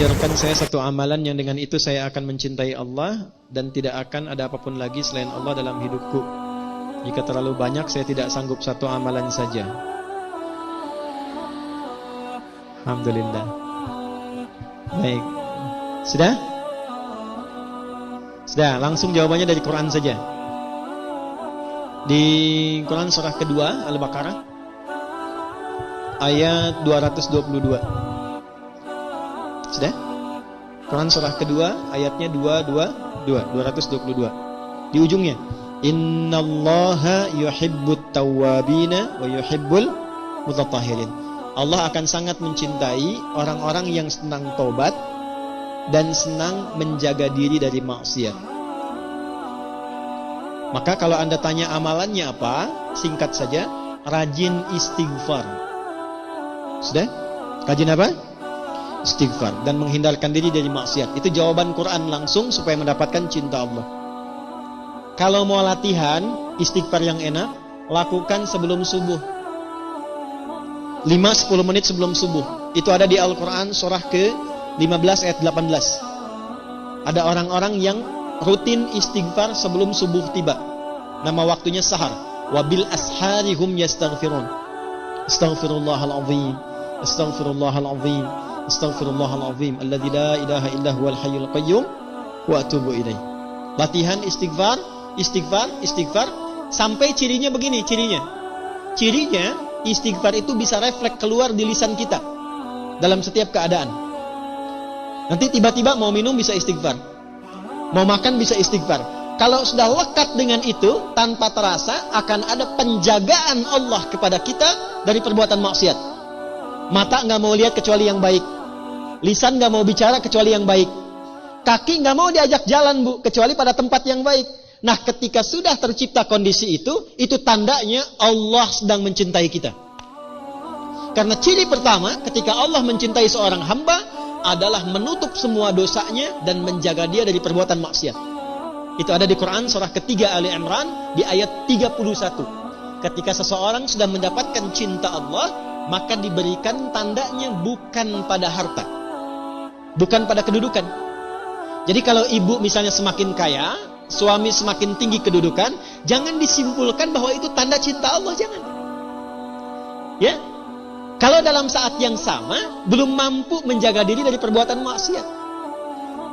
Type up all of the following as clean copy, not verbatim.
ajarkan saya satu amalan yang dengan itu saya akan mencintai Allah dan tidak akan ada apapun lagi selain Allah dalam hidupku. Jika terlalu banyak saya tidak sanggup satu amalan saja. Alhamdulillah. Baik. Sudah? Sudah, langsung jawabannya dari Quran saja. Di Quran surah kedua Al-Baqarah ayat 222. Sudah? Quran surah kedua ayatnya 222. Di ujungnya, innallaha yuhibbut tawwabina wa yuhibbul mutatahhirin. Allah akan sangat mencintai orang-orang yang senang tobat dan senang menjaga diri dari maksiat. Maka kalau Anda tanya amalannya apa, singkat saja, rajin istighfar. Sudah? Rajin apa? Istighfar dan menghindarkan diri dari maksiat. Itu jawaban Quran langsung supaya mendapatkan cinta Allah. Kalau mau latihan istighfar yang enak, lakukan sebelum subuh. 5-10 menit sebelum subuh. Itu ada di Al-Quran surah ke-15 ayat 18. Ada orang-orang yang rutin istighfar sebelum subuh tiba. Nama waktunya sahar. Wabil asharihum yastaghfirun. Astaghfirullahaladzim. Astaghfirullahaladzim. Astaghfirullahaladzim alladzi la ilaha illa huwal hayyul qayyum wa atubu ilaih. Latihan istighfar sampai cirinya begini, Cirinya istighfar itu bisa refleks keluar di lisan kita dalam setiap keadaan. Nanti tiba-tiba mau minum bisa istighfar. Mau makan bisa istighfar. Kalau sudah lekat dengan itu, tanpa terasa akan ada penjagaan Allah kepada kita dari perbuatan maksiat. Mata nggak mau lihat kecuali yang baik. Lisan nggak mau bicara kecuali yang baik. Kaki nggak mau diajak jalan, Bu, kecuali pada tempat yang baik. Nah, ketika sudah tercipta kondisi itu tandanya Allah sedang mencintai kita. Karena ciri pertama ketika Allah mencintai seorang hamba adalah menutup semua dosanya dan menjaga dia dari perbuatan maksiat. Itu ada di Quran surah ketiga Ali Imran di ayat 31. Ketika seseorang sudah mendapatkan cinta Allah, maka diberikan tandanya bukan pada harta, bukan pada kedudukan. Jadi kalau ibu misalnya semakin kaya, suami semakin tinggi kedudukan, jangan disimpulkan bahwa itu tanda cinta Allah, jangan. Ya. Kalau dalam saat yang sama belum mampu menjaga diri dari perbuatan maksiat.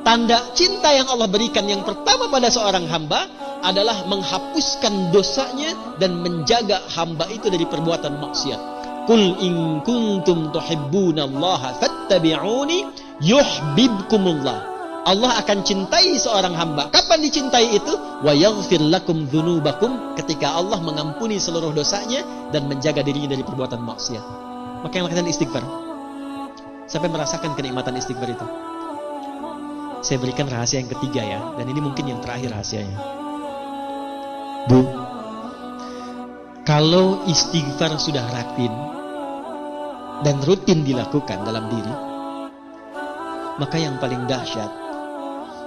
Tanda cinta yang Allah berikan yang pertama pada seorang hamba adalah menghapuskan dosanya dan menjaga hamba itu dari perbuatan maksiat. Qul in kuntum tuhibbunallaha fattabi'uni yuhibbukumullah. Allah akan cintai seorang hamba. Kapan dicintai itu? Wa yaghfir lakum dzunubakum, ketika Allah mengampuni seluruh dosanya dan menjaga dirinya dari perbuatan maksiat. Maka yang lakukan istighfar sampai merasakan kenikmatan istighfar itu. Saya berikan rahasia yang ketiga ya, dan ini mungkin yang terakhir rahasianya. Bu, kalau istighfar sudah rutin dan rutin dilakukan dalam diri, maka yang paling dahsyat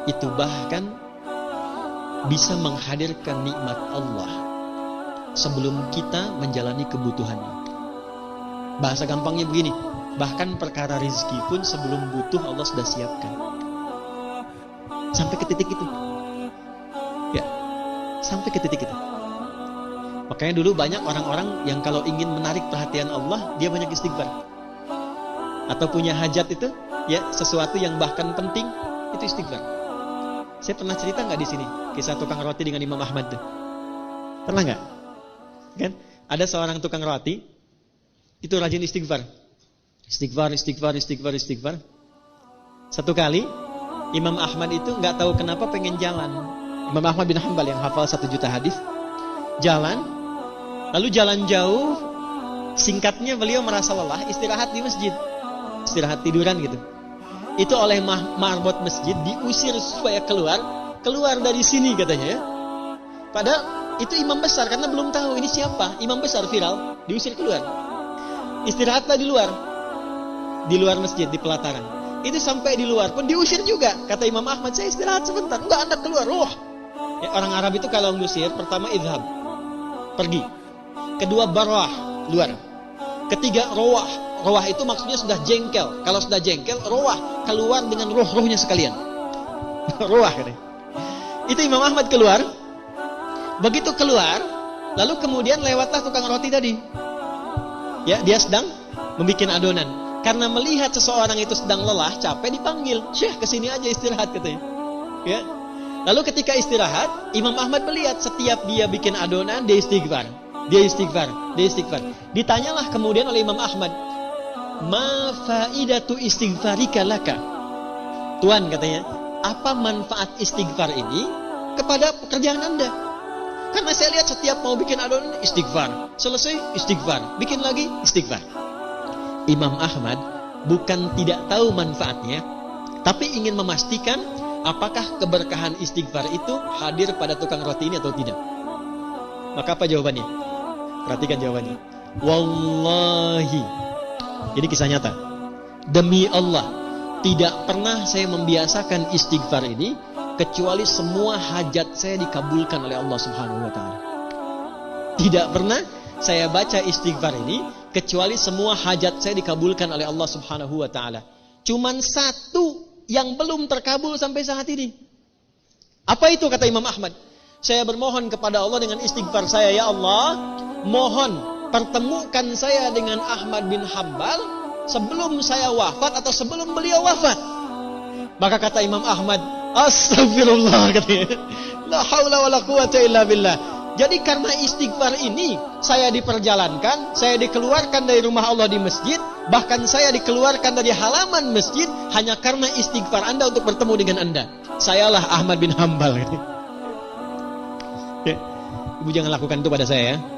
itu bahkan bisa menghadirkan nikmat Allah sebelum kita menjalani kebutuhannya. Bahasa gampangnya begini, bahkan perkara rizki pun sebelum butuh Allah sudah siapkan. Sampai ke titik itu. Ya, sampai ke titik itu. Makanya dulu banyak orang-orang yang kalau ingin menarik perhatian Allah, dia banyak istighfar. Atau punya hajat itu, ya sesuatu yang bahkan penting, itu istighfar. Saya pernah cerita nggak di sini kisah tukang roti dengan Imam Ahmad tuh? Pernah nggak? Kan? Ada seorang tukang roti itu rajin istighfar. Istighfar. Satu kali Imam Ahmad itu nggak tahu kenapa pengen jalan. Imam Ahmad bin Hanbal yang hafal 1 juta hadis, jalan, lalu jalan jauh. Singkatnya beliau merasa lelah, istirahat di masjid, istirahat tiduran gitu. Itu oleh marbot masjid diusir supaya keluar dari sini katanya ya. Padahal itu imam besar, karena belum tahu ini siapa, imam besar viral, diusir keluar. Istirahatlah di luar masjid, di pelataran. Itu sampai di luar pun diusir juga. Kata Imam Ahmad, saya istirahat sebentar. Enggak, Anda keluar. Ya, orang Arab itu kalau ngusir, pertama idhab, pergi. Kedua barwah, luar. Ketiga rawah, Rawah itu maksudnya sudah jengkel. Kalau sudah jengkel, rawah, keluar dengan roh-rohnya sekalian. Rawah kan? Itu Imam Ahmad keluar. Begitu keluar, lalu kemudian lewatlah tukang roti tadi. Ya, dia sedang membuat adonan. Karena melihat seseorang itu sedang lelah, capek, dipanggil. Syekh, kesini aja istirahat katanya. Ya. Lalu ketika istirahat, Imam Ahmad melihat setiap dia bikin adonan, dia istighfar. Dia istighfar, dia istighfar. Ditanyalah kemudian oleh Imam Ahmad, "Ma faidatu istighfarika laka?" Tuan katanya, apa manfaat istighfar ini kepada pekerjaan Anda? Karena saya lihat setiap mau bikin adonan, istighfar. Selesai, istighfar. Bikin lagi, istighfar. Imam Ahmad bukan tidak tahu manfaatnya, tapi ingin memastikan apakah keberkahan istighfar itu hadir pada tukang roti ini atau tidak. Maka apa jawabannya? Perhatikan jawabannya. Wallahi. Ini kisah nyata. Demi Allah, tidak pernah saya membiasakan istighfar ini kecuali semua hajat saya dikabulkan oleh Allah Subhanahu wa taala. Tidak pernah saya baca istighfar ini kecuali semua hajat saya dikabulkan oleh Allah Subhanahu wa taala. Cuman satu yang belum terkabul sampai saat ini. Apa itu kata Imam Ahmad? Saya bermohon kepada Allah dengan istighfar saya, ya Allah, mohon pertemukan saya dengan Ahmad bin Hanbal sebelum saya wafat atau sebelum beliau wafat. Maka kata Imam Ahmad, astagfirullah katanya. La haula wala quwata illa billah. Jadi karena istighfar ini saya diperjalankan, saya dikeluarkan dari rumah Allah di masjid, bahkan saya dikeluarkan dari halaman masjid hanya karena istighfar Anda untuk bertemu dengan Anda. Sayalah Ahmad bin Hanbal. Ya. Ibu jangan lakukan itu pada saya ya.